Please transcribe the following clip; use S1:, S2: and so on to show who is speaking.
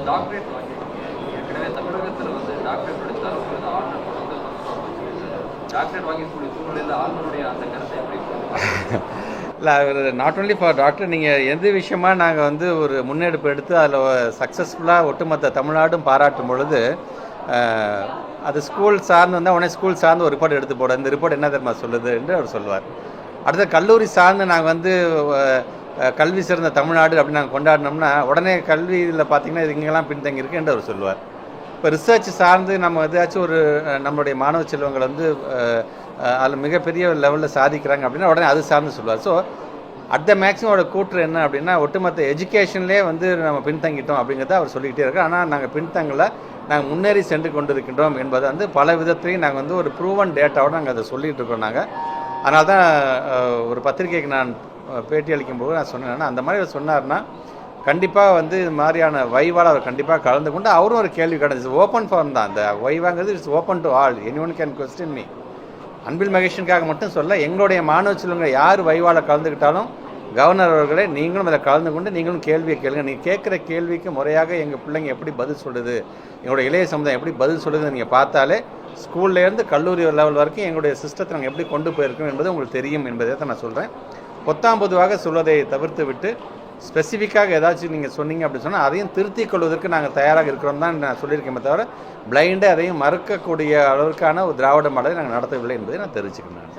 S1: Doctorate வாங்கியிருக்கீங்க. ஏற்கனவே தமிழகத்தில் டாக்டரேட் படித்தால் உங்களுக்கு ஆளுநர் பதவி டாக்டரேட் வாங்கக்கூடிய சூழ்நிலையில் ஆளுநருடைய அந்த கருத்தை எப்படி
S2: இல்லை, அவர் நாட் ஒன்லி ஃபார் டாக்டர். நீங்கள் எந்த விஷயமா நாங்கள் ஒரு முன்னெடுப்பு எடுத்து அதில் சக்ஸஸ்ஃபுல்லாக ஒட்டுமொத்த தமிழ்நாடும் பாராட்டும் பொழுது அது ஸ்கூல் சார்ந்து வந்தால் உடனே ஸ்கூல் சார்ந்து ஒரு ரிப்போர்ட் எடுத்து போட, இந்த ரிப்போர்ட் என்ன தெரியுமா சொல்லுது என்று அவர் சொல்லுவார். அடுத்த கல்லூரி சார்ந்து நாங்கள் கல்வி சிறந்த தமிழ்நாடு அப்படின்னு நாங்கள் கொண்டாடினோம்னா உடனே கல்வியில் பார்த்திங்கன்னா இது இங்கெல்லாம் பின்தங்கி இருக்கு என்று அவர் சொல்லுவார். இப்போ ரிசர்ச் சார்ந்து நம்ம ஏதாச்சும் நம்மளுடைய மாணவ செல்வங்கள் அதில் மிகப்பெரிய லெவலில் சாதிக்கிறாங்க அப்படின்னா உடனே அது சார்ந்து சொல்லுவார். ஸோ அட் த மேக்ஸிமோட கூற்று என்ன அப்படின்னா ஒட்டுமொத்த எஜுகேஷன்லேயே நம்ம பின்தங்கிட்டோம் அப்படிங்கிறத அவர் சொல்லிக்கிட்டே இருக்கோம். ஆனால் நாங்கள் பின்தங்கலை, நாங்கள் முன்னேறி சென்று கொண்டிருக்கின்றோம் என்பதை பல விதத்துலையும் நாங்கள் ஒரு ப்ரூவன் டேட்டாவோடு நாங்கள் அதை சொல்லிகிட்டு இருக்கோம். அதனால தான் ஒரு பத்திரிகைக்கு நான் பேட்டி அளிக்கும்போது நான் சொன்னேன்னா அந்த மாதிரி அவர் சொன்னார்னா கண்டிப்பாக இது மாதிரியான வைவால் அவர் கண்டிப்பாக கலந்து கொண்டு அவரும் ஒரு கேள்வி கிடைச்சி ஓப்பன் ஃபார்ம் தான். அந்த வைவாங்கிறது it's open to all, any one can question me. Anbil மகேஷனுக்காக மட்டும் சொல்ல, எங்களுடைய மாணவ செல்வங்க யார் வைவால் கலந்துக்கிட்டாலும் கவர்னர் அவர்களே நீங்களும் அதில் கலந்து கொண்டு நீங்களும் கேள்வியை கேளுங்க. நீங்கள் கேட்குற கேள்விக்கு முறையாக எங்கள் பிள்ளைங்க எப்படி பதில் சொல்லுது, எங்களுடைய இளைய சமுதாயம் எப்படி பதில் சொல்லுதுன்னு நீங்கள் பார்த்தாலே ஸ்கூல்லேருந்து கல்லூரி லெவல் வரைக்கும் எங்களுடைய சிஸ்டத்தை நாங்கள் எப்படி கொண்டு போயிருக்கோம் என்பது உங்களுக்கு தெரியும் என்பதை தான் நான் சொல்கிறேன். பொதுவாக சொல்வதை தவிர்த்து விட்டு ஸ்பெசிஃபிக்காக ஏதாச்சும் நீங்கள் சொன்னீங்க அப்படின்னு சொன்னால் அதையும் திருத்திக் கொள்வதற்கு நாங்கள் தயாராக இருக்கிறோம் தான் நான் சொல்லியிருக்கேன். தவிர பிளைண்டே அதையும் மறுக்கக்கூடிய அளவுக்கான ஒரு திராவிட மாடலை நாங்கள் நடத்தவில்லை என்பதை நான் தெரிவிச்சுக்கிறேன்.